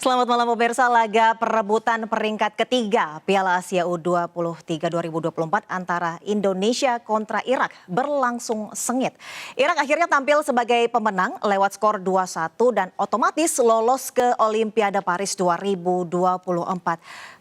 Selamat malam pemirsa, laga perebutan peringkat ketiga Piala Asia U23 2024 antara Indonesia kontra Irak berlangsung sengit. Irak akhirnya tampil sebagai pemenang lewat skor 2-1 dan otomatis lolos ke Olimpiade Paris 2024.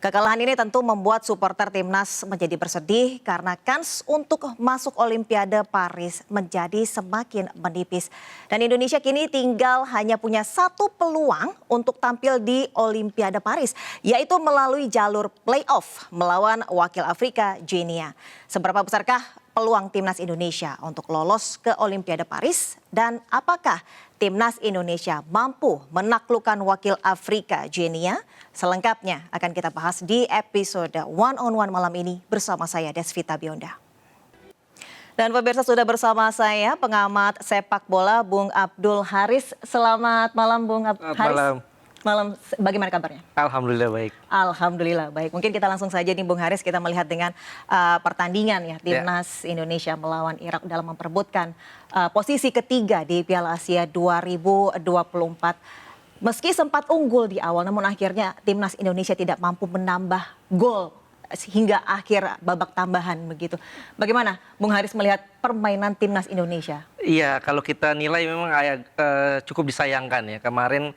Kekalahan ini tentu membuat supporter timnas menjadi bersedih karena kans untuk masuk Olimpiade Paris menjadi semakin menipis. Dan Indonesia kini tinggal hanya punya satu peluang untuk tampil di Olimpiade Paris, yaitu melalui jalur playoff melawan wakil Afrika Guinea. Seberapa besarkah peluang timnas Indonesia untuk lolos ke Olimpiade Paris dan apakah timnas Indonesia mampu menaklukkan wakil Afrika Guinea? Selengkapnya akan kita bahas di episode One on One malam ini bersama saya Desvita Bionda. Dan pemirsa sudah bersama saya pengamat sepak bola Bung Abdul Haris. Selamat malam Bung Haris. Malam. Malam, bagaimana kabarnya? Alhamdulillah baik. Alhamdulillah baik. Mungkin kita langsung saja nih Bung Haris, kita melihat dengan pertandingan ya timnas Indonesia melawan Irak dalam memperebutkan posisi ketiga di Piala Asia 2024. Meski sempat unggul di awal, namun akhirnya timnas Indonesia tidak mampu menambah gol hingga akhir babak tambahan begitu. Bagaimana Bung Haris melihat permainan timnas Indonesia? Iya, kalau kita nilai memang cukup disayangkan ya. Kemarin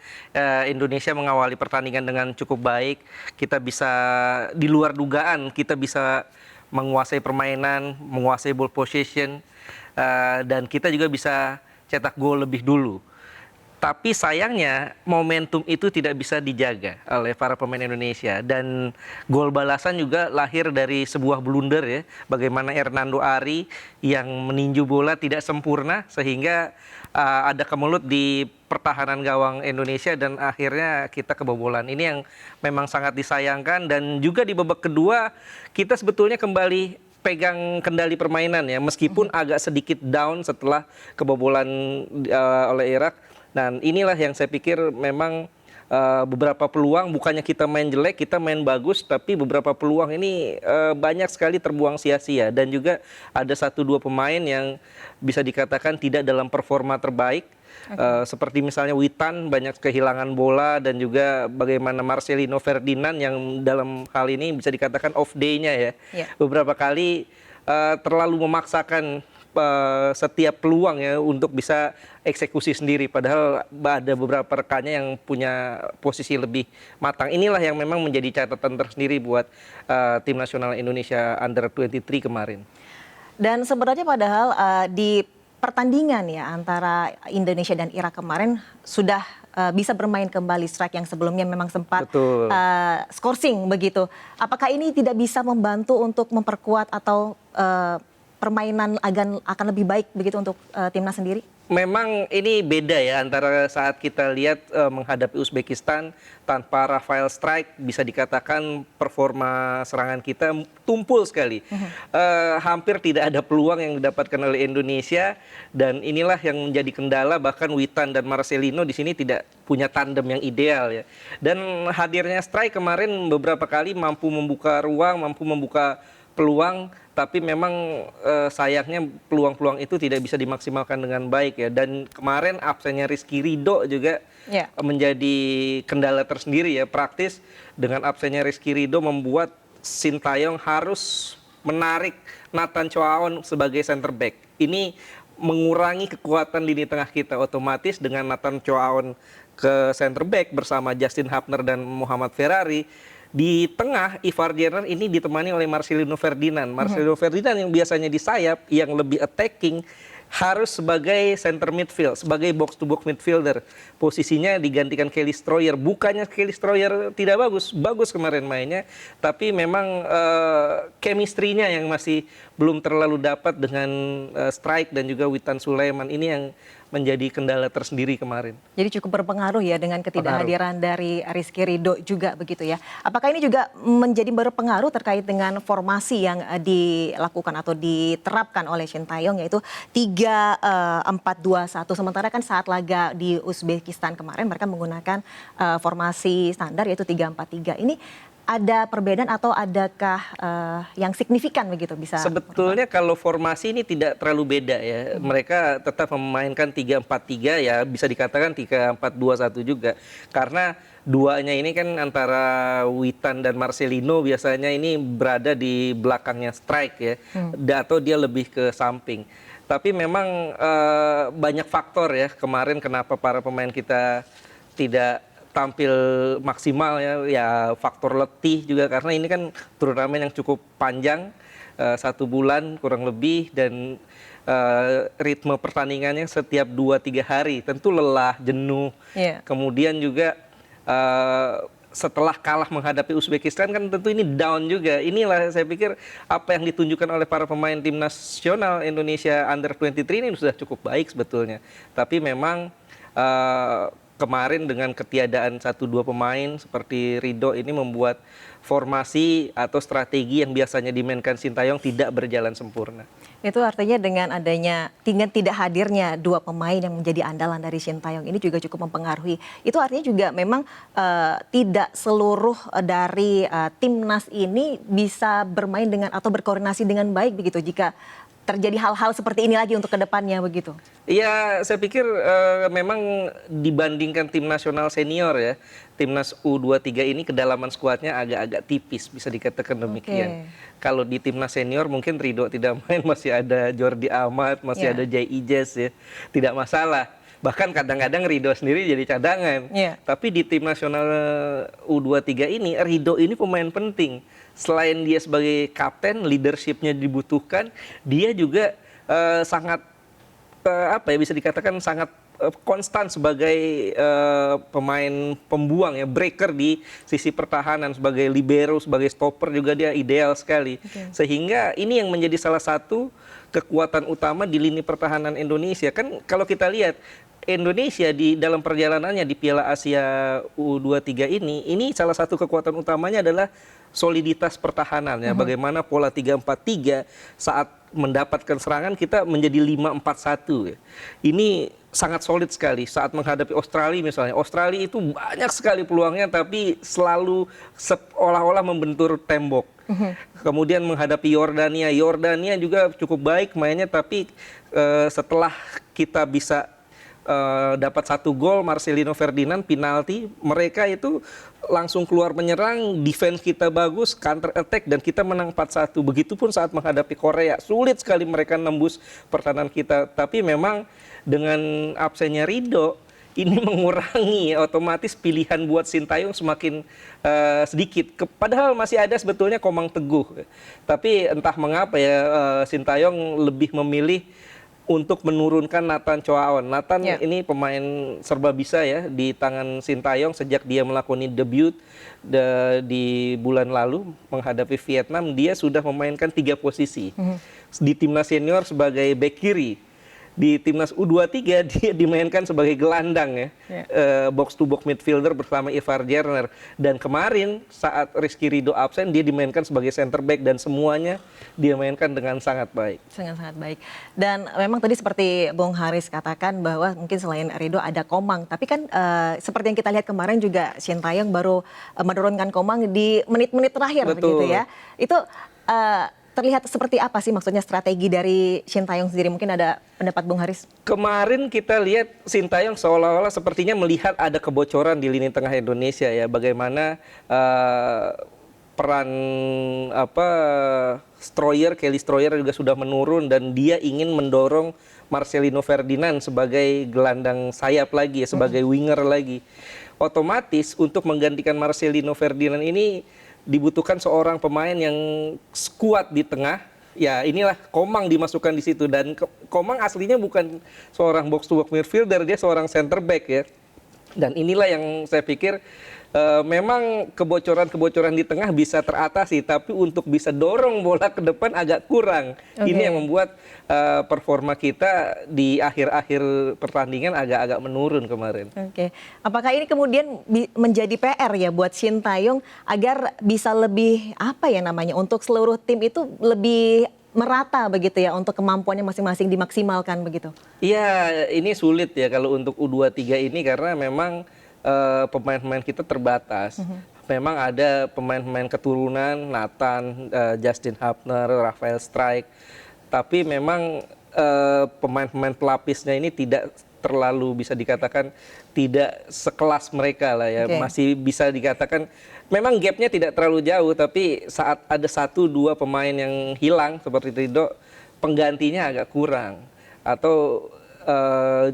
Indonesia mengawali pertandingan dengan cukup baik. Kita bisa di luar dugaan, kita bisa menguasai permainan, menguasai ball possession, dan kita juga bisa cetak gol lebih dulu. Tapi sayangnya momentum itu tidak bisa dijaga oleh para pemain Indonesia. Dan gol balasan juga lahir dari sebuah blunder ya. Bagaimana Hernando Ari yang meninju bola tidak sempurna sehingga ada kemelut di pertahanan gawang Indonesia dan akhirnya kita kebobolan. Ini yang memang sangat disayangkan dan juga di babak kedua kita sebetulnya kembali pegang kendali permainan ya. Meskipun agak sedikit down setelah kebobolan oleh Irak. Dan inilah yang saya pikir memang beberapa peluang, bukannya kita main jelek, kita main bagus, tapi beberapa peluang ini banyak sekali terbuang sia-sia. Dan juga ada 1-2 pemain yang bisa dikatakan tidak dalam performa terbaik. Seperti misalnya Witan banyak kehilangan bola dan juga bagaimana Marcelino Ferdinand yang dalam hal ini bisa dikatakan off day-nya ya. Beberapa kali terlalu memaksakan setiap peluang ya untuk bisa eksekusi sendiri, padahal ada beberapa rekannya yang punya posisi lebih matang. Inilah yang memang menjadi catatan tersendiri buat tim nasional Indonesia Under 23 kemarin. Dan sebenarnya padahal di pertandingan ya antara Indonesia dan Irak kemarin sudah bisa bermain kembali strike yang sebelumnya memang sempat skorsing begitu. Apakah ini tidak bisa membantu untuk memperkuat atau permainan akan lebih baik begitu untuk timnas sendiri? Memang ini beda ya antara saat kita lihat menghadapi Uzbekistan tanpa Rafael Strike, bisa dikatakan performa serangan kita tumpul sekali. Hampir tidak ada peluang yang didapatkan oleh Indonesia dan inilah yang menjadi kendala, bahkan Witan dan Marcelino di sini tidak punya tandem yang ideal ya. Dan hadirnya Strike kemarin beberapa kali mampu membuka ruang, mampu membuka peluang, tapi memang sayangnya peluang-peluang itu tidak bisa dimaksimalkan dengan baik ya. Dan kemarin absennya Rizky Ridho juga menjadi kendala tersendiri ya. Praktis dengan absennya Rizky Ridho membuat Sintayong harus menarik Nathan Choaon sebagai center back. Ini mengurangi kekuatan lini tengah kita, otomatis dengan Nathan Choaon ke center back bersama Justin Hapner dan Muhammad Ferrari. Di tengah, Ivar Jenner ini ditemani oleh Marcelino Ferdinand. Marcelino Ferdinand yang biasanya di sayap, yang lebih attacking, harus sebagai center midfield, sebagai box-to-box midfielder. Posisinya digantikan Kelly Stroyer. Bukannya Kelly Stroyer tidak bagus, bagus kemarin mainnya. Tapi memang chemistry-nya yang masih belum terlalu dapat dengan Strike dan juga Witan Sulaiman. Ini yang menjadi kendala tersendiri kemarin. Jadi cukup berpengaruh ya dengan ketidakhadiran dari Rizky Ridho juga begitu ya. Apakah ini juga menjadi berpengaruh terkait dengan formasi yang dilakukan atau diterapkan oleh Sintayong, yaitu 3-4-2-1. Sementara kan saat laga di Uzbekistan kemarin mereka menggunakan formasi standar yaitu 3-4-3. Ini ada perbedaan atau adakah yang signifikan begitu bisa? Sebetulnya kalau formasi ini tidak terlalu beda ya. Mereka tetap memainkan 3-4-3 ya, bisa dikatakan 3-4-2-1 juga. Karena duanya ini kan antara Witan dan Marcelino biasanya ini berada di belakangnya strike ya. Atau dia lebih ke samping. Tapi memang banyak faktor ya kemarin kenapa para pemain kita tidak tampil maksimal ya faktor letih juga karena ini kan turnamen yang cukup panjang 1 bulan kurang lebih dan ritme pertandingannya setiap 2-3 hari tentu lelah jenuh kemudian juga setelah kalah menghadapi Uzbekistan kan tentu ini down juga. Inilah saya pikir apa yang ditunjukkan oleh para pemain tim nasional Indonesia Under 23 ini sudah cukup baik sebetulnya. Tapi memang kemarin dengan ketiadaan 1-2 pemain seperti Ridho ini membuat formasi atau strategi yang biasanya dimainkan Sintayong tidak berjalan sempurna. Itu artinya dengan adanya tidak hadirnya 2 pemain yang menjadi andalan dari Sintayong ini juga cukup mempengaruhi. Itu artinya juga memang tidak seluruh dari timnas ini bisa bermain dengan atau berkoordinasi dengan baik begitu jika terjadi hal-hal seperti ini lagi untuk kedepannya begitu? Iya, saya pikir memang dibandingkan tim nasional senior ya, timnas U23 ini kedalaman skuadnya agak-agak tipis, bisa dikatakan demikian. Kalau di timnas senior mungkin Ridho tidak main, masih ada Jordi Amat, masih ada Jai Ijes ya, tidak masalah. Bahkan kadang-kadang Ridho sendiri jadi cadangan. Tapi di tim nasional U23 ini, Ridho ini pemain penting. Selain dia sebagai kapten, leadership-nya dibutuhkan, dia juga sangat bisa dikatakan sangat konstan sebagai pemain pembuang ya, breaker di sisi pertahanan, sebagai libero, sebagai stopper juga dia ideal sekali. Sehingga ini yang menjadi salah satu kekuatan utama di lini pertahanan Indonesia. Kan kalau kita lihat Indonesia di dalam perjalanannya di Piala Asia U23 ini salah satu kekuatan utamanya adalah soliditas pertahanan ya. Bagaimana pola 3-4-3 saat mendapatkan serangan kita menjadi 5-4-1 ya. Ini sangat solid sekali saat menghadapi Australia misalnya. Australia itu banyak sekali peluangnya tapi selalu seolah-olah membentur tembok. Kemudian menghadapi Yordania, Yordania juga cukup baik mainnya tapi setelah kita bisa dapat 1 gol Marcelino Ferdinand penalti, mereka itu langsung keluar menyerang, defense kita bagus, counter attack dan kita menang 4-1. Begitupun saat menghadapi Korea, sulit sekali mereka nembus pertahanan kita. Tapi memang dengan absennya Ridho ini mengurangi otomatis pilihan buat Sintayong semakin sedikit. Padahal masih ada sebetulnya Komang Teguh. Tapi entah mengapa ya Sintayong lebih memilih untuk menurunkan Nathan Choaon. Nathan ini pemain serba bisa ya di tangan Sintayong sejak dia melakukan debut di bulan lalu menghadapi Vietnam. Dia sudah memainkan 3 posisi. Di timnas senior sebagai bek kiri. Di timnas U23 dia dimainkan sebagai gelandang ya, box to box midfielder bersama Ivar Jerner. Dan kemarin saat Rizky Ridho absen dia dimainkan sebagai center back dan semuanya dia mainkan dengan sangat baik. Sangat-sangat baik. Dan memang tadi seperti Bung Haris katakan bahwa mungkin selain Ridho ada Komang, tapi kan seperti yang kita lihat kemarin juga Sintayong baru menurunkan Komang di menit-menit terakhir begitu ya. Itu terlihat seperti apa sih maksudnya strategi dari Sintayong sendiri? Mungkin ada pendapat Bung Haris? Kemarin kita lihat Sintayong seolah-olah sepertinya melihat ada kebocoran di lini tengah Indonesia ya. Bagaimana peran Kelly Stroyer juga sudah menurun dan dia ingin mendorong Marcelino Ferdinand sebagai gelandang sayap lagi ya, sebagai winger lagi. Otomatis untuk menggantikan Marcelino Ferdinand ini dibutuhkan seorang pemain yang kuat di tengah. Ya inilah Komang dimasukkan di situ dan Komang aslinya bukan seorang box to box midfielder, dia seorang center back ya. Dan inilah yang saya pikir memang kebocoran-kebocoran di tengah bisa teratasi, tapi untuk bisa dorong bola ke depan agak kurang. Ini yang membuat performa kita di akhir-akhir pertandingan agak-agak menurun kemarin. Apakah ini kemudian menjadi PR ya buat Sintayong agar bisa lebih untuk seluruh tim itu lebih merata begitu ya untuk kemampuannya masing-masing dimaksimalkan begitu? Iya, ini sulit ya kalau untuk U23 ini karena memang pemain-pemain kita terbatas. memang ada pemain-pemain keturunan Nathan, Justin Hubner, Rafael Strijk, tapi memang pemain-pemain pelapisnya ini tidak terlalu bisa dikatakan tidak sekelas mereka lah ya. Masih bisa dikatakan memang gapnya tidak terlalu jauh, tapi saat ada 1-2 pemain yang hilang seperti Ridho, penggantinya agak kurang. Atau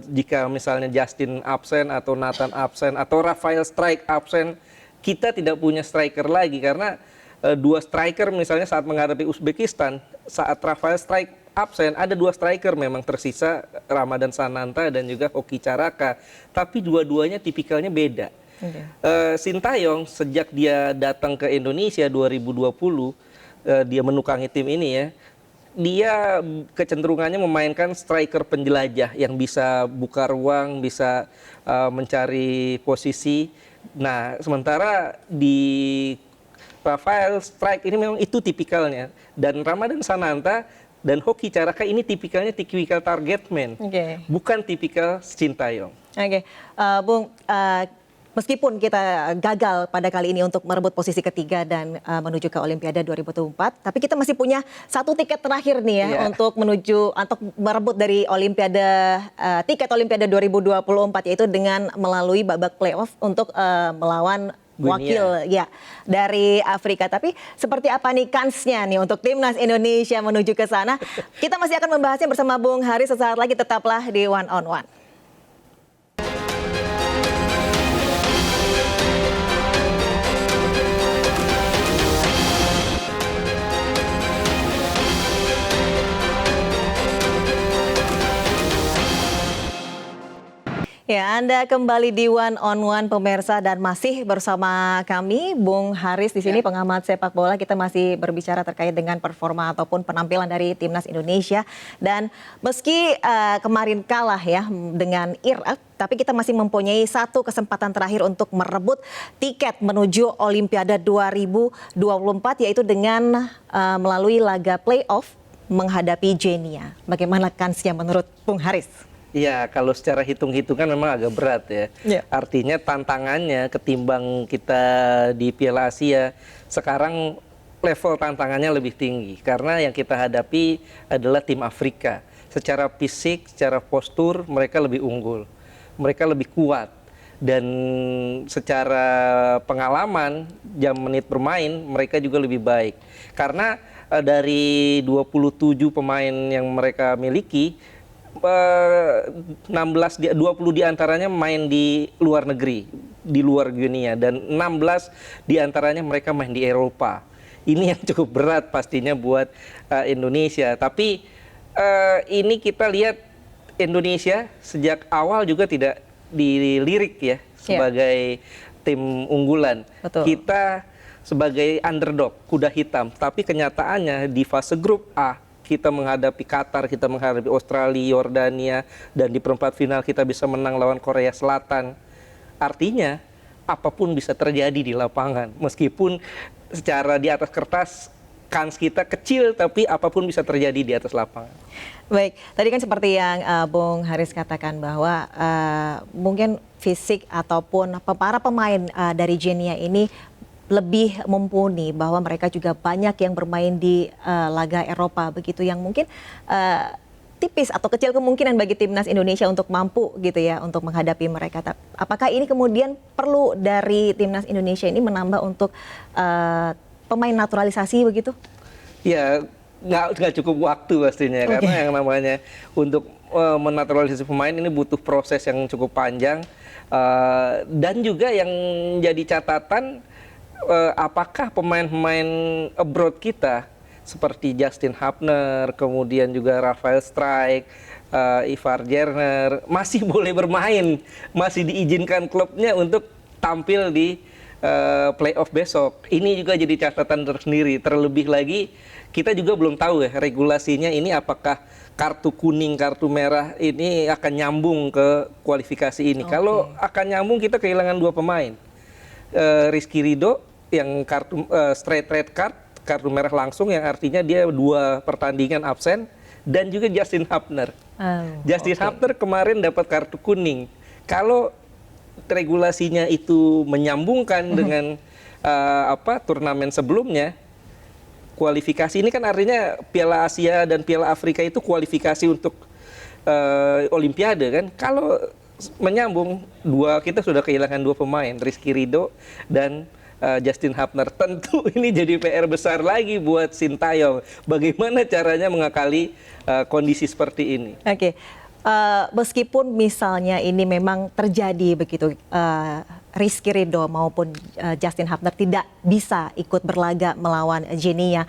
jika misalnya Justin absen atau Nathan absen atau Rafael Strijk absen, kita tidak punya striker lagi karena 2 striker misalnya saat menghadapi Uzbekistan, saat Rafael Strijk absen, ada 2 striker memang tersisa, Ramadan Sananta dan juga Hoki Caraka, tapi dua-duanya tipikalnya beda. Sintayong sejak dia datang ke Indonesia 2020, dia menukangi tim ini ya, dia kecenderungannya memainkan striker penjelajah yang bisa buka ruang, bisa mencari posisi. Nah, sementara di Rafael Strijk ini memang itu tipikalnya. Dan Ramadan Sananta dan Hoki Caraka ini tipikal target man, bukan tipikal Sintayong. Bung, meskipun kita gagal pada kali ini untuk merebut posisi ketiga dan menuju ke Olimpiade 2024, tapi kita masih punya 1 tiket terakhir nih ya untuk merebut dari Olimpiade, tiket Olimpiade 2024, yaitu dengan melalui babak playoff untuk melawan wakil ya dari Afrika. Tapi seperti apa nih kansnya nih untuk timnas Indonesia menuju ke sana? Kita masih akan membahasnya bersama Bung Haris sesaat lagi, tetaplah di One on One. Ya, Anda kembali di One on One pemirsa, dan masih bersama kami Bung Haris di sini, pengamat sepak bola. Kita masih berbicara terkait dengan performa ataupun penampilan dari timnas Indonesia. Dan meski kemarin kalah ya dengan Irak, tapi kita masih mempunyai 1 kesempatan terakhir untuk merebut tiket menuju Olimpiade 2024, yaitu dengan melalui laga playoff menghadapi Kenya. Bagaimana kansnya menurut Bung Haris? Ya, kalau secara hitung-hitungan memang agak berat ya. Artinya tantangannya ketimbang kita di Piala Asia, sekarang level tantangannya lebih tinggi. Karena yang kita hadapi adalah tim Afrika. Secara fisik, secara postur, mereka lebih unggul. Mereka lebih kuat. Dan secara pengalaman, jam menit bermain, mereka juga lebih baik. Karena dari 27 pemain yang mereka miliki, 20 diantaranya main di luar negeri, di luar Guinea, dan 16 diantaranya mereka main di Eropa. Ini yang cukup berat pastinya buat Indonesia. Tapi ini kita lihat Indonesia sejak awal juga tidak dilirik ya sebagai tim unggulan. Kita sebagai underdog, kuda hitam. Tapi kenyataannya di fase grup A, kita menghadapi Qatar, kita menghadapi Australia, Yordania, dan di perempat final kita bisa menang lawan Korea Selatan. Artinya, apapun bisa terjadi di lapangan. Meskipun secara di atas kertas, kans kita kecil, tapi apapun bisa terjadi di atas lapangan. Baik, tadi kan seperti yang Bung Haris katakan bahwa mungkin fisik ataupun para pemain dari Kenya ini lebih mumpuni, bahwa mereka juga banyak yang bermain di laga Eropa begitu, yang mungkin tipis atau kecil kemungkinan bagi timnas Indonesia untuk mampu gitu ya untuk menghadapi mereka. Apakah ini kemudian perlu dari timnas Indonesia ini menambah untuk pemain naturalisasi begitu? Ya, nggak cukup waktu pastinya, karena yang namanya untuk menaturalisasi pemain ini butuh proses yang cukup panjang, dan juga yang jadi catatan, apakah pemain-pemain abroad kita seperti Justin Hubner, kemudian juga Rafael Strijk, Ivar Jerner masih boleh bermain, masih diizinkan klubnya untuk tampil di playoff besok. Ini juga jadi catatan tersendiri. Terlebih lagi kita juga belum tahu ya regulasinya ini, apakah kartu kuning, kartu merah ini akan nyambung ke kualifikasi ini. Kalau akan nyambung, kita kehilangan 2 pemain. Rizky Ridho yang kartu straight red card, kartu merah langsung, yang artinya dia 2 pertandingan absen, dan juga Justin Hubner. Justin Hubner kemarin dapat kartu kuning. Kalau regulasinya itu menyambungkan dengan turnamen sebelumnya, kualifikasi ini kan artinya Piala Asia dan Piala Afrika itu kualifikasi untuk Olimpiade kan. Kalau menyambung kita sudah kehilangan 2 pemain, Rizky Ridho dan Justin Hapner. Tentu ini jadi PR besar lagi buat Sintayong. Bagaimana caranya mengakali kondisi seperti ini? Oke. Meskipun misalnya ini memang terjadi begitu, Rizky Ridho maupun Justin Hapner tidak bisa ikut berlaga melawan Genia.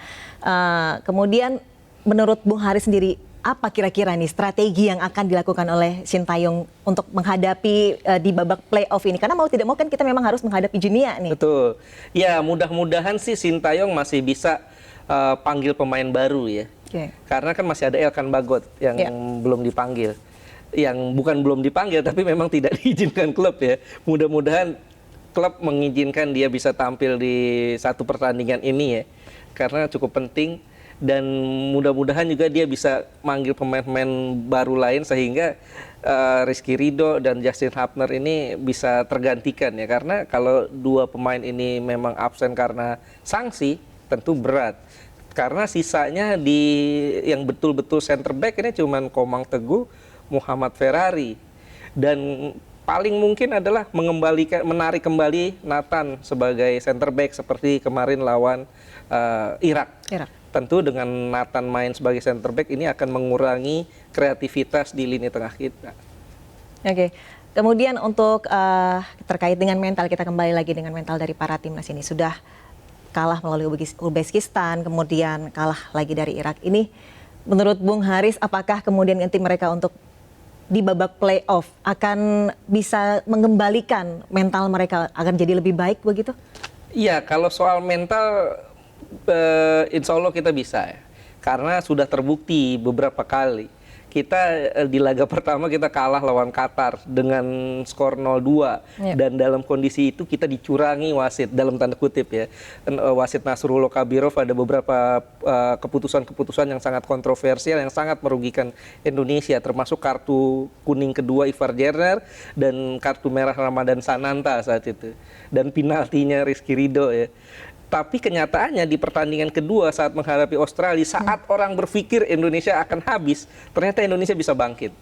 Kemudian menurut Bung Haris sendiri, apa kira-kira nih strategi yang akan dilakukan oleh Sintayong untuk menghadapi di babak playoff ini? Karena mau tidak mau kan kita memang harus menghadapi Genia nih. Betul. Ya mudah-mudahan sih Sintayong masih bisa panggil pemain baru ya. Okay. Karena kan masih ada Elkan Bagot yang belum dipanggil. Yang bukan belum dipanggil tapi memang tidak diizinkan klub ya. Mudah-mudahan klub mengizinkan dia bisa tampil di satu pertandingan ini ya. Karena cukup penting. Dan mudah-mudahan juga dia bisa manggil pemain-pemain baru lain sehingga Rizky Ridho dan Justin Hapner ini bisa tergantikan ya. Karena kalau 2 pemain ini memang absen karena sanksi tentu berat. Karena sisanya yang betul-betul center back ini cuman Komang Teguh, Muhammad Ferrari. Dan paling mungkin adalah menarik kembali Nathan sebagai center back seperti kemarin lawan Irak. Tentu dengan Nathan main sebagai center back ini akan mengurangi kreativitas di lini tengah kita. Oke. Kemudian untuk terkait dengan mental, kita kembali lagi dengan mental dari para timnas ini. Sudah kalah melalui Uzbekistan, kemudian kalah lagi dari Irak. Ini menurut Bung Haris, apakah kemudian tim mereka untuk di babak playoff akan bisa mengembalikan mental mereka akan jadi lebih baik begitu? Iya, kalau soal mental insya Allah kita bisa ya. Karena sudah terbukti beberapa kali. Kita di laga pertama kita kalah lawan Qatar dengan skor 0-2 dan dalam kondisi itu kita dicurangi wasit dalam tanda kutip ya. Wasit Nasrullah Kabirov ada beberapa keputusan-keputusan yang sangat kontroversial yang sangat merugikan Indonesia, termasuk kartu kuning kedua Ivar Jerner dan kartu merah Ramadan Sananta saat itu dan penaltinya Rizky Ridho ya. Tapi kenyataannya di pertandingan kedua saat menghadapi Australia, saat orang berpikir Indonesia akan habis, ternyata Indonesia bisa bangkit.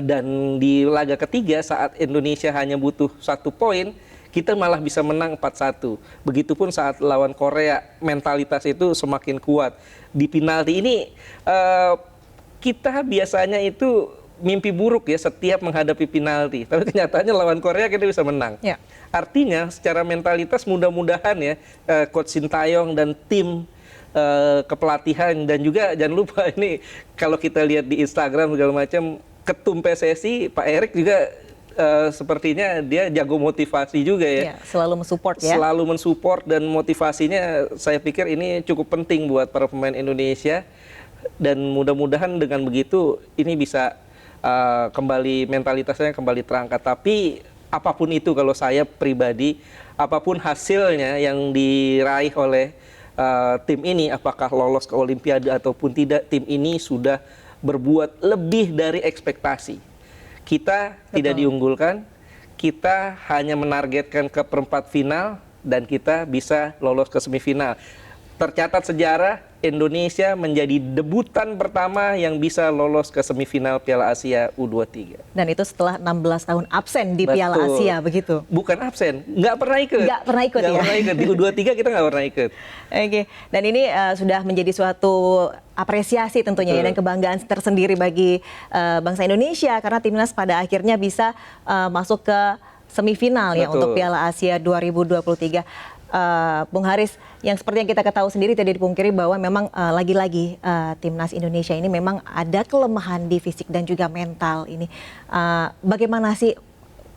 Dan di laga ketiga saat Indonesia hanya butuh 1 poin, kita malah bisa menang 4-1. Begitupun saat lawan Korea, mentalitas itu semakin kuat. Di penalti ini, kita biasanya itu mimpi buruk ya setiap menghadapi penalti. Tapi kenyataannya lawan Korea kita bisa menang. Ya. Artinya secara mentalitas mudah-mudahan ya Coach Sintayong dan tim kepelatihan dan juga jangan lupa ini kalau kita lihat di Instagram segala macam ketum PSSI Pak Erik juga sepertinya dia jago motivasi juga ya. Selalu mensupport ya. Selalu mensupport dan motivasinya saya pikir ini cukup penting buat para pemain Indonesia dan mudah-mudahan dengan begitu ini bisa kembali mentalitasnya kembali terangkat. Tapi apapun itu kalau saya pribadi, apapun hasilnya yang diraih oleh tim ini, apakah lolos ke Olimpiade ataupun tidak, tim ini sudah berbuat lebih dari ekspektasi. Kita tidak diunggulkan, kita hanya menargetkan ke perempat final dan kita bisa lolos ke semifinal. Tercatat sejarah, Indonesia menjadi debutan pertama yang bisa lolos ke semifinal Piala Asia U23. Dan itu setelah 16 tahun absen di Piala Asia, begitu? Bukan absen, nggak pernah ikut. Nggak pernah ikut ya? Nggak pernah ikut, di U23 kita nggak pernah ikut. Oke, dan ini sudah menjadi suatu apresiasi tentunya ya, dan kebanggaan tersendiri bagi bangsa Indonesia, karena timnas pada akhirnya bisa masuk ke semifinal ya untuk Piala Asia 2023. Bung Haris, yang seperti yang kita ketahui sendiri tidak dipungkiri bahwa memang lagi-lagi timnas Indonesia ini memang ada kelemahan di fisik dan juga mental ini. Bagaimana sih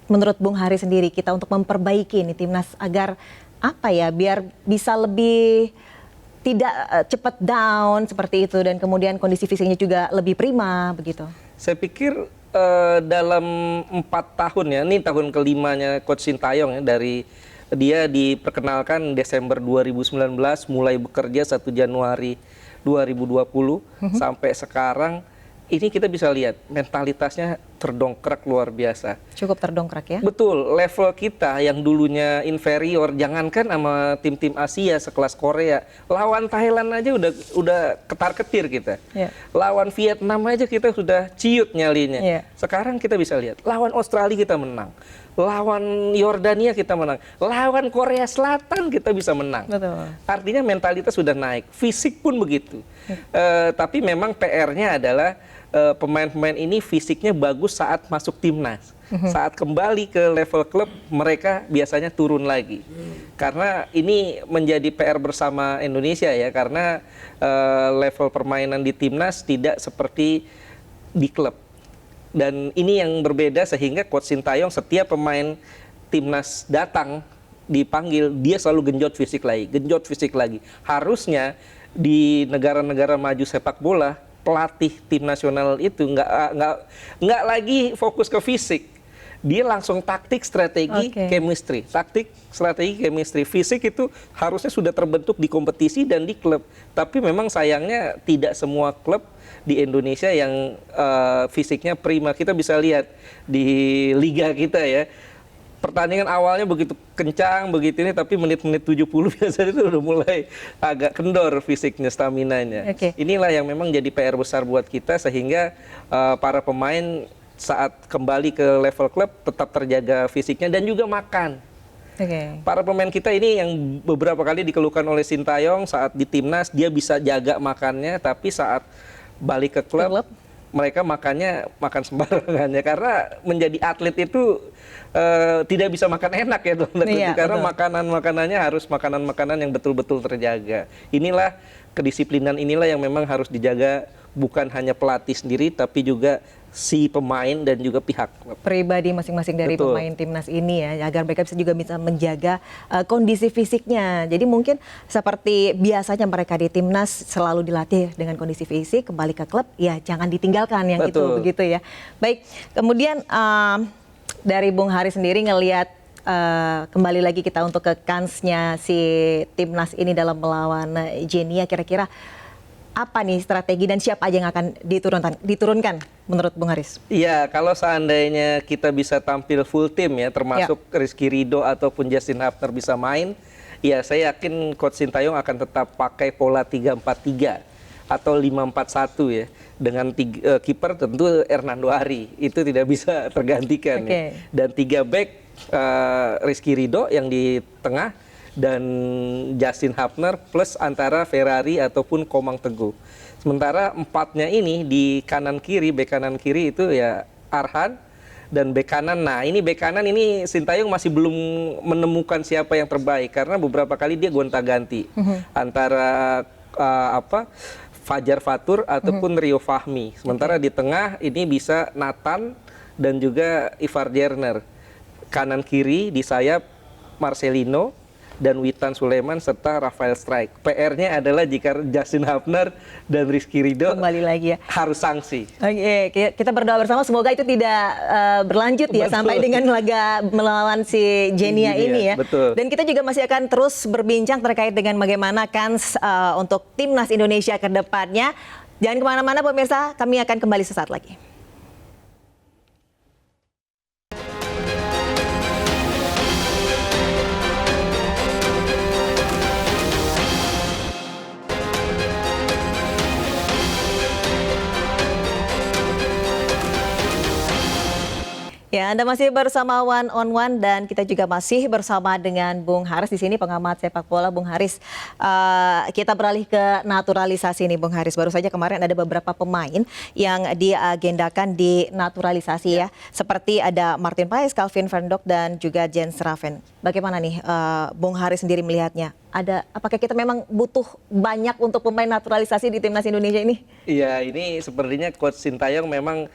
menurut Bung Haris sendiri kita untuk memperbaiki ini timnas agar apa ya, biar bisa lebih tidak cepat down seperti itu dan kemudian kondisi fisiknya juga lebih prima begitu? Saya pikir dalam 4 tahun ya, ini tahun kelimanya Coach Sintayong ya, dia diperkenalkan Desember 2019, mulai bekerja 1 Januari 2020 sampai sekarang ini kita bisa lihat mentalitasnya terdongkrak luar biasa. Cukup terdongkrak ya. Betul, level kita yang dulunya inferior, jangankan sama tim-tim Asia sekelas Korea, lawan Thailand aja udah ketar-ketir kita. Iya. Lawan Vietnam aja kita sudah ciut nyalinya. Iya. Sekarang kita bisa lihat, lawan Australia kita menang, lawan Yordania kita menang, lawan Korea Selatan kita bisa menang. Betul. Artinya mentalitas sudah naik, fisik pun begitu. Tapi memang PR-nya adalah pemain-pemain ini fisiknya bagus saat masuk timnas. Saat kembali ke level klub, mereka biasanya turun lagi. Karena ini menjadi PR bersama Indonesia ya, karena level permainan di timnas tidak seperti di klub. Dan ini yang berbeda sehingga Coach Sintayong setiap pemain timnas datang dipanggil, dia selalu genjot fisik lagi. Harusnya di negara-negara maju sepak bola, pelatih tim nasional itu nggak lagi fokus ke fisik. Dia langsung taktik, strategi, chemistry. Taktik, strategi, chemistry. Fisik itu harusnya sudah terbentuk di kompetisi dan di klub. Tapi memang sayangnya tidak semua klub di Indonesia yang fisiknya prima. Kita bisa lihat di liga kita ya. Pertandingan awalnya begitu kencang, begitu ini, tapi menit-menit 70 biasanya itu udah mulai agak kendor fisiknya, staminanya. Inilah yang memang jadi PR besar buat kita, sehingga para pemain saat kembali ke level klub tetap terjaga fisiknya dan juga makan. Para pemain kita ini yang beberapa kali dikeluhkan oleh Sintayong saat di timnas, dia bisa jaga makannya, tapi saat balik ke klub mereka makan sembarangan ya, karena menjadi atlet itu tidak bisa makan enak ya karena makanannya harus makanan-makanan yang betul-betul terjaga. Inilah kedisiplinan inilah yang memang harus dijaga, bukan hanya pelatih sendiri tapi juga si pemain dan juga pihak pribadi masing-masing dari pemain timnas ini ya, agar mereka juga bisa menjaga kondisi fisiknya. Jadi mungkin seperti biasanya mereka di timnas selalu dilatih dengan kondisi fisik, kembali ke klub ya jangan ditinggalkan yang itu begitu ya. Baik, kemudian dari Bung Haris sendiri ngelihat kembali lagi kita untuk ke kansnya si timnas ini dalam melawan Kenya, kira-kira apa nih strategi dan siapa aja yang akan diturunkan menurut Bung Haris? Iya, kalau seandainya kita bisa tampil full tim ya, termasuk Rizky Ridho ataupun Justin Hubner bisa main, ya saya yakin Coach Sintayong akan tetap pakai pola 3-4-3 atau 5-4-1 ya. Dengan kiper tentu Hernando Ari, itu tidak bisa tergantikan ya. Dan 3 back Rizky Ridho yang di tengah, dan Justin Hubner plus antara Ferrari ataupun Komang Teguh. Sementara empatnya ini di kanan kiri, bek kanan kiri itu ya Arhan dan bek kanan. Nah, ini bek kanan ini Sintayong masih belum menemukan siapa yang terbaik karena beberapa kali dia gonta-ganti antara Fajar Fatur ataupun Rio Fahmi. Sementara di tengah ini bisa Nathan dan juga Ivar Jerner. Kanan kiri di sayap Marcelino dan Witan Sulaiman serta Rafael Strike. PR-nya adalah jika Justin Hubner dan Rizky Ridho kembali lagi ya, harus sanksi. Kita berdoa bersama semoga itu tidak berlanjut ya sampai dengan laga melawan si Kenya ini ya. Dan kita juga masih akan terus berbincang terkait dengan bagaimana kans untuk timnas Indonesia ke depannya. Jangan kemana-mana pemirsa, kami akan kembali sesaat lagi. Ya, Anda masih bersama One on One dan kita juga masih bersama dengan Bung Haris di sini, pengamat sepak bola. Bung Haris, kita beralih ke naturalisasi nih Bung Haris. Baru saja kemarin ada beberapa pemain yang diagendakan di naturalisasi ya. Seperti ada Martin Paes, Calvin Van Dok dan juga Jens Raven. Bagaimana nih Bung Haris sendiri melihatnya? Apakah kita memang butuh banyak untuk pemain naturalisasi di timnas Indonesia ini? Iya, ini sepertinya Coach Sintayong memang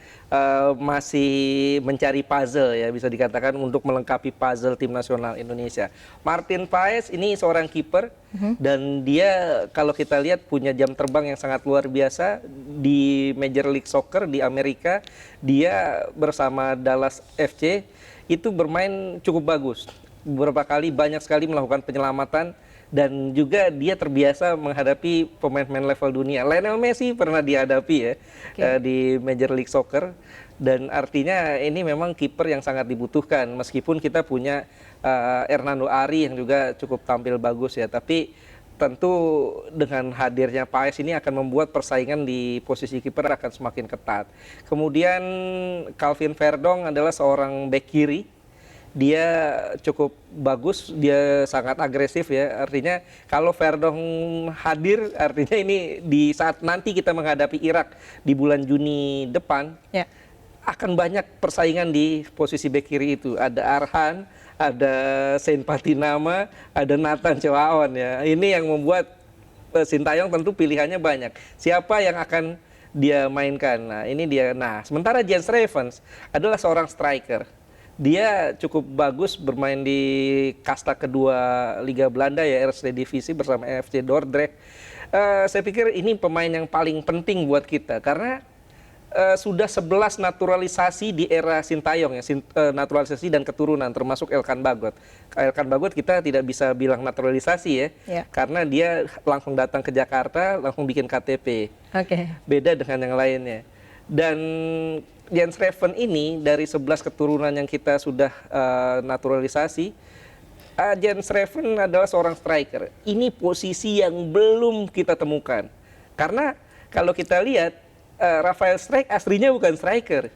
masih mencari puzzle ya, bisa dikatakan untuk melengkapi puzzle tim nasional Indonesia. Martin Paes ini seorang kiper dan dia kalau kita lihat punya jam terbang yang sangat luar biasa di Major League Soccer di Amerika. Dia bersama Dallas FC itu bermain cukup bagus. Beberapa kali banyak sekali melakukan penyelamatan dan juga dia terbiasa menghadapi pemain-pemain level dunia. Lionel Messi pernah dihadapi ya di Major League Soccer, dan artinya ini memang kiper yang sangat dibutuhkan. Meskipun kita punya Hernando Ari yang juga cukup tampil bagus ya, tapi tentu dengan hadirnya Paes ini akan membuat persaingan di posisi kiper akan semakin ketat. Kemudian Calvin Verdong adalah seorang bek kiri. Dia cukup bagus, dia sangat agresif ya. Artinya kalau Verdong hadir, artinya ini di saat nanti kita menghadapi Irak di bulan Juni depan, akan banyak persaingan di posisi bek kiri itu. Ada Arhan, ada Saint Patinama, ada Nathan Choaon ya. Ini yang membuat Sintayong tentu pilihannya banyak. Siapa yang akan dia mainkan? Nah, ini dia. Nah, sementara Jens Ravens adalah seorang striker. Dia cukup bagus bermain di kasta kedua Liga Belanda ya, Eerste Divisie bersama FC Dordrecht. Saya pikir ini pemain yang paling penting buat kita karena sudah 11 naturalisasi di era Sintayong ya, naturalisasi dan keturunan termasuk Elkan Bagot. Elkan Bagot kita tidak bisa bilang naturalisasi ya, karena dia langsung datang ke Jakarta, langsung bikin KTP. Beda dengan yang lainnya. Dan Jens Ravens ini dari 11 keturunan yang kita sudah naturalisasi, Jens Ravens adalah seorang striker. Ini posisi yang belum kita temukan. Karena kalau kita lihat Rafael Strijk aslinya bukan striker.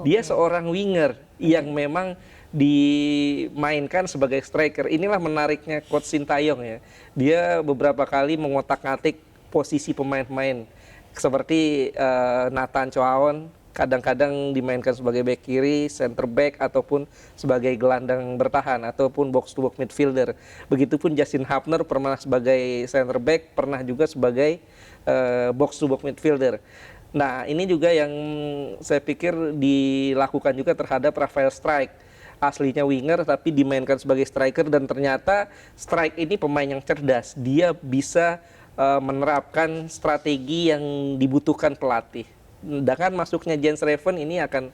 Dia seorang winger yang memang dimainkan sebagai striker. Inilah menariknya Coach Sintayong ya. Dia beberapa kali mengotak-ngatik posisi pemain-pemain seperti Nathan Choaon, kadang-kadang dimainkan sebagai bek kiri, center back ataupun sebagai gelandang bertahan ataupun box to box midfielder. Begitupun Justin Hapner pernah sebagai center back, pernah juga sebagai box to box midfielder. Nah, ini juga yang saya pikir dilakukan juga terhadap Rafael Strijk. Aslinya winger tapi dimainkan sebagai striker, dan ternyata Strijk ini pemain yang cerdas. Dia bisa menerapkan strategi yang dibutuhkan pelatih. Dengan masuknya Jens Ravens ini akan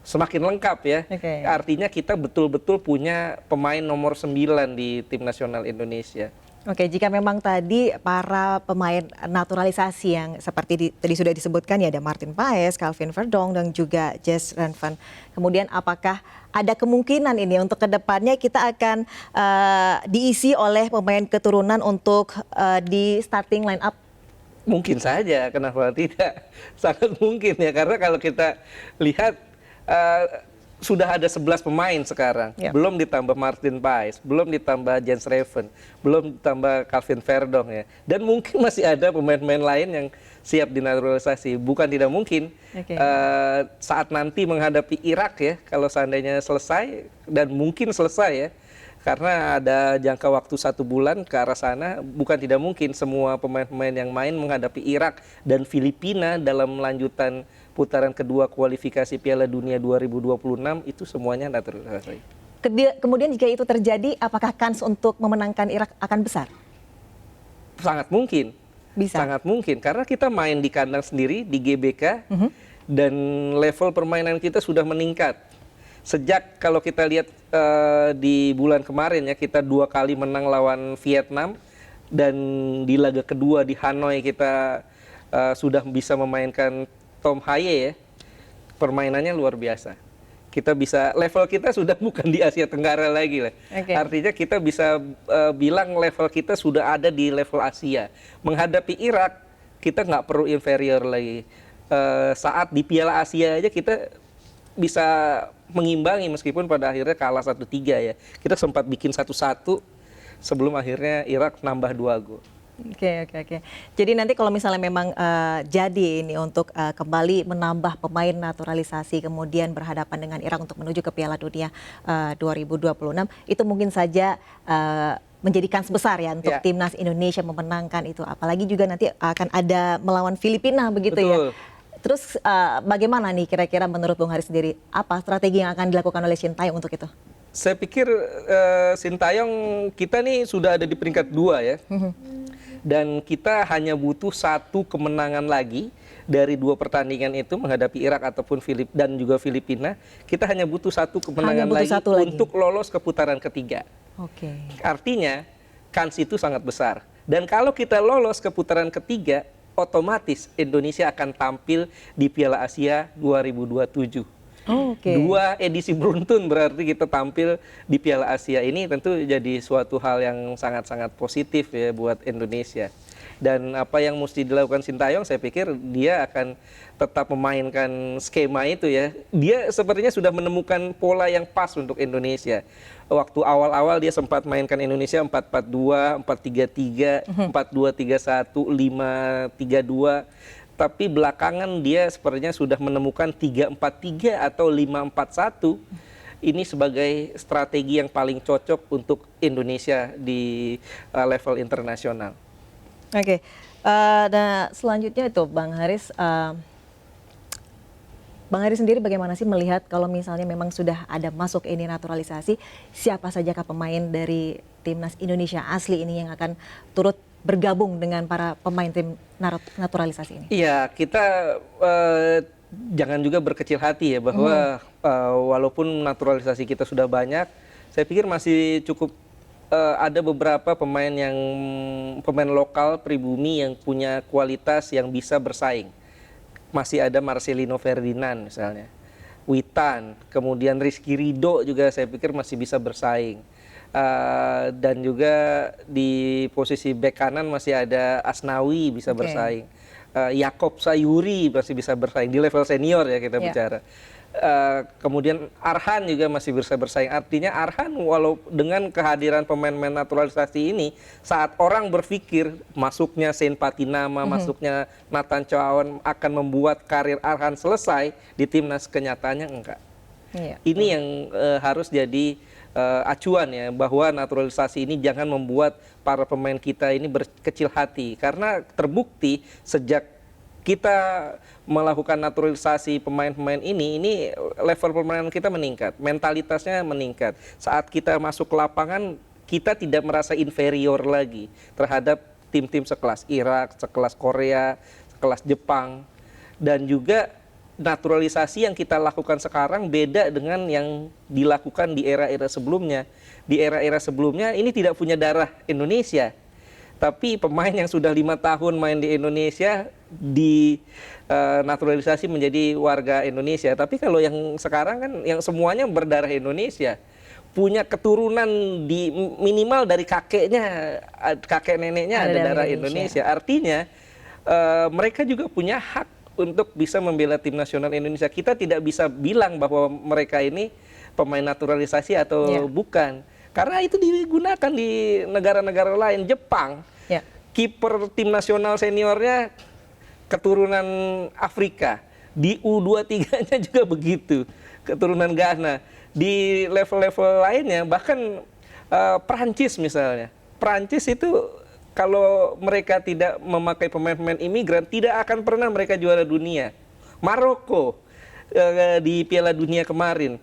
semakin lengkap ya. Artinya kita betul-betul punya pemain nomor 9 di tim nasional Indonesia. Jika memang tadi para pemain naturalisasi yang seperti tadi sudah disebutkan ya, ada Martin Paes, Calvin Verdong, dan juga Jens Ravens. Kemudian apakah ada kemungkinan ini untuk kedepannya kita akan diisi oleh pemain keturunan untuk di starting line up? Mungkin saja, kenapa tidak? Sangat mungkin ya, karena kalau kita lihat sudah ada 11 pemain sekarang, belum ditambah Martin Paes, belum ditambah Jens Ravens, belum ditambah Calvin Verdong ya, dan mungkin masih ada pemain-pemain lain yang siap dinaturalisasi. Bukan tidak mungkin saat nanti menghadapi Irak ya, kalau seandainya selesai, dan mungkin selesai ya, karena ada jangka waktu 1 bulan ke arah sana, bukan tidak mungkin semua pemain-pemain yang main menghadapi Irak dan Filipina dalam lanjutan putaran kedua kualifikasi Piala Dunia 2026 itu semuanya naturalisasi. Kemudian jika itu terjadi, apakah kans untuk memenangkan Irak akan besar? Sangat mungkin. Sangat mungkin, karena kita main di kandang sendiri, di GBK, dan level permainan kita sudah meningkat. Sejak kalau kita lihat di bulan kemarin ya, kita 2 kali menang lawan Vietnam, dan di laga kedua di Hanoi kita sudah bisa memainkan Tom Haye ya. Permainannya luar biasa. Kita bisa, level kita sudah bukan di Asia Tenggara lagi lah. Artinya kita bisa bilang level kita sudah ada di level Asia. Menghadapi Irak kita nggak perlu inferior lagi. Saat di Piala Asia aja kita bisa mengimbangi meskipun pada akhirnya kalah 1-3 ya. Kita sempat bikin 1-1 sebelum akhirnya Irak nambah 2 gol. Oke. Jadi nanti kalau misalnya memang jadi ini untuk kembali menambah pemain naturalisasi kemudian berhadapan dengan Irak untuk menuju ke Piala Dunia 2026, itu mungkin saja menjadi kans besar ya untuk timnas Indonesia memenangkan itu. Apalagi juga nanti akan ada melawan Filipina begitu. Betul. Ya. Terus bagaimana nih kira-kira menurut Bung Haris sendiri, apa strategi yang akan dilakukan oleh Sintayong untuk itu? Saya pikir Sintayong kita nih sudah ada di peringkat 2 ya. Dan kita hanya butuh 1 kemenangan lagi dari 2 pertandingan itu menghadapi Irak ataupun dan juga Filipina. Kita hanya butuh 1 kemenangan lagi untuk lolos ke putaran ketiga. Artinya kans itu sangat besar. Dan kalau kita lolos ke putaran ketiga, otomatis Indonesia akan tampil di Piala Asia 2027. Oh, oke. 2 edisi beruntun berarti kita tampil di Piala Asia ini, tentu jadi suatu hal yang sangat-sangat positif ya buat Indonesia. Dan apa yang mesti dilakukan Sintayong, saya pikir dia akan tetap memainkan skema itu ya. Dia sepertinya sudah menemukan pola yang pas untuk Indonesia. Waktu awal-awal dia sempat mainkan Indonesia 4-4-2, 4-3-3, 4-2-3-1, 5-3-2. Tapi belakangan dia sepertinya sudah menemukan 3-4-3 atau 5-4-1. Ini sebagai strategi yang paling cocok untuk Indonesia di level internasional. Oke, dan selanjutnya itu Bang Haris, Bang Haris sendiri bagaimana sih melihat kalau misalnya memang sudah ada masuk ini naturalisasi, siapa saja pemain dari timnas Indonesia asli ini yang akan turut bergabung dengan para pemain tim naturalisasi ini? Iya, kita jangan juga berkecil hati ya bahwa walaupun naturalisasi kita sudah banyak, saya pikir masih cukup ada beberapa pemain lokal pribumi yang punya kualitas yang bisa bersaing. Masih ada Marcelino Ferdinand misalnya, Witan, kemudian Rizky Ridho juga saya pikir masih bisa bersaing. Dan juga di posisi bek kanan masih ada Asnawi bisa bersaing. Yakob Sayuri masih bisa bersaing di level senior ya kita bicara. Kemudian Arhan juga masih bisa bersaing. Artinya Arhan walau dengan kehadiran pemain-pemain naturalisasi ini, saat orang berpikir masuknya Saint Patinama, masuknya Nathan Chow akan membuat karir Arhan selesai di timnas, kenyataannya enggak. Ini yang harus jadi acuan ya, bahwa naturalisasi ini jangan membuat para pemain kita ini berkecil hati, karena terbukti sejak kita melakukan naturalisasi pemain-pemain ini level pemain kita meningkat, mentalitasnya meningkat. Saat kita masuk ke lapangan, kita tidak merasa inferior lagi terhadap tim-tim sekelas Irak, sekelas Korea, sekelas Jepang. Dan juga naturalisasi yang kita lakukan sekarang beda dengan yang dilakukan di era-era sebelumnya. Di era-era sebelumnya ini tidak punya darah Indonesia, tapi pemain yang sudah 5 tahun main di Indonesia di naturalisasi menjadi warga Indonesia. Tapi kalau yang sekarang kan yang semuanya berdarah Indonesia, punya keturunan di minimal dari kakeknya, kakek neneknya ada darah Indonesia. Artinya mereka juga punya hak untuk bisa membela tim nasional Indonesia. Kita tidak bisa bilang bahwa mereka ini pemain naturalisasi atau bukan. Karena itu digunakan di negara-negara lain. Jepang, kiper tim nasional seniornya keturunan Afrika. Di U23-nya juga begitu, keturunan Ghana. Di level-level lainnya, bahkan Prancis misalnya. Prancis itu kalau mereka tidak memakai pemain-pemain imigran, tidak akan pernah mereka juara dunia. Maroko di Piala Dunia kemarin,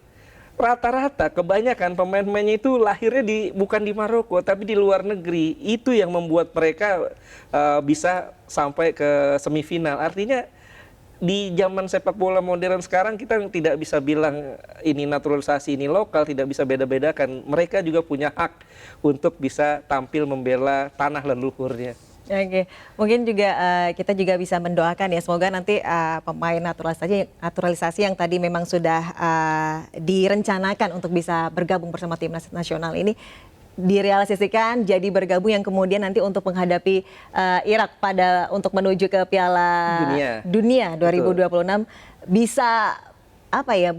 rata-rata kebanyakan pemain-pemainnya itu lahirnya bukan di Maroko tapi di luar negeri. Itu yang membuat mereka bisa sampai ke semifinal. Artinya di zaman sepak bola modern sekarang kita tidak bisa bilang ini naturalisasi, ini lokal, tidak bisa beda-bedakan. Mereka juga punya hak untuk bisa tampil membela tanah leluhurnya. Oke, mungkin juga kita juga bisa mendoakan ya, semoga nanti pemain naturalisasi yang tadi memang sudah direncanakan untuk bisa bergabung bersama timnas nasional ini direalisasikan jadi bergabung, yang kemudian nanti untuk menghadapi Irak untuk menuju ke Piala Dunia 2026 bisa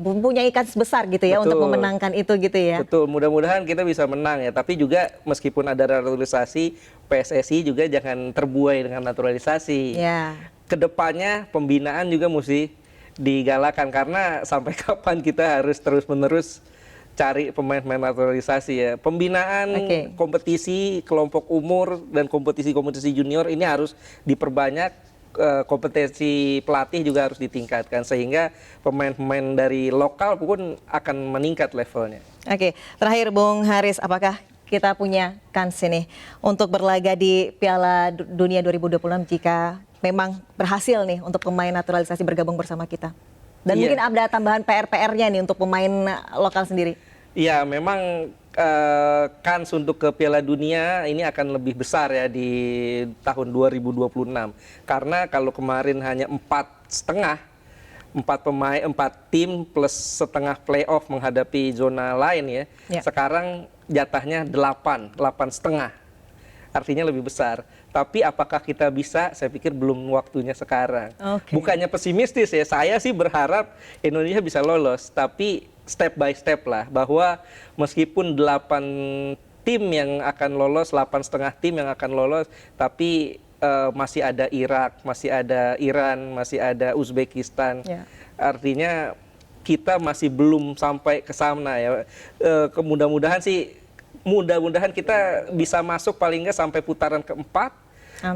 mempunyai kans besar gitu ya. Betul. Untuk memenangkan itu gitu ya. Betul, mudah-mudahan kita bisa menang ya. Tapi juga meskipun ada naturalisasi, PSSI juga jangan terbuai dengan naturalisasi. Kedepannya pembinaan juga mesti digalakan, karena sampai kapan kita harus terus-menerus cari pemain-pemain naturalisasi ya. Pembinaan, kompetisi kelompok umur dan kompetisi-kompetisi junior ini harus diperbanyak. Kompetensi pelatih juga harus ditingkatkan sehingga pemain-pemain dari lokal pun akan meningkat levelnya. Oke, terakhir Bung Haris, apakah kita punya kans ini untuk berlaga di Piala Dunia 2026 jika memang berhasil nih untuk pemain naturalisasi bergabung bersama kita? Dan mungkin ada tambahan PR-nya nih untuk pemain lokal sendiri. Iya, memang kans untuk ke Piala Dunia ini akan lebih besar ya di tahun 2026. Karena kalau kemarin hanya 4 tim plus setengah playoff menghadapi zona lain ya. Sekarang jatahnya 8 setengah. Artinya lebih besar. Tapi apakah kita bisa? Saya pikir belum waktunya sekarang. Bukannya pesimistis ya, saya sih berharap Indonesia bisa lolos. Tapi step by step lah, bahwa meskipun 8 tim yang akan lolos, 8,5 tim yang akan lolos, tapi masih ada Irak, masih ada Iran, masih ada Uzbekistan. Artinya kita masih belum sampai ke sana ya. Mudah-mudahan kita bisa masuk paling nggak sampai putaran keempat.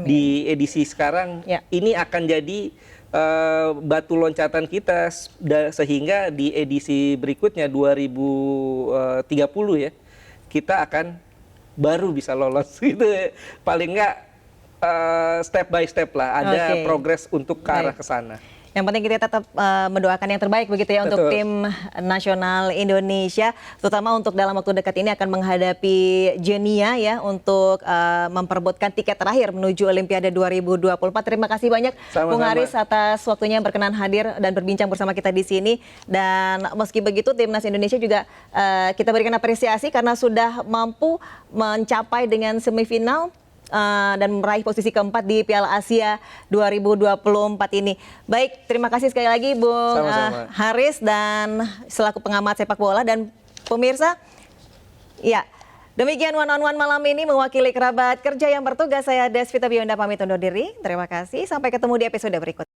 Di edisi sekarang. Ini akan jadi batu loncatan kita sehingga di edisi berikutnya 2030 ya, kita akan baru bisa lolos gitu. Paling nggak step by step lah, ada progres untuk ke arah ke sana. Yang penting kita tetap mendoakan yang terbaik begitu ya. Betul. Untuk tim nasional Indonesia, terutama untuk dalam waktu dekat ini akan menghadapi Genia ya, untuk memperebutkan tiket terakhir menuju Olimpiade 2024. Terima kasih banyak Bung Haris atas waktunya yang berkenan hadir dan berbincang bersama kita di sini. Dan meski begitu timnas Indonesia juga kita berikan apresiasi karena sudah mampu mencapai dengan semifinal dan meraih posisi keempat di Piala Asia 2024 ini. Baik, terima kasih sekali lagi Bung Haris dan selaku pengamat sepak bola dan pemirsa. Ya, demikian One on One malam ini mewakili kerabat kerja yang bertugas. Saya Desvita Bionda pamit undur diri. Terima kasih, sampai ketemu di episode berikutnya.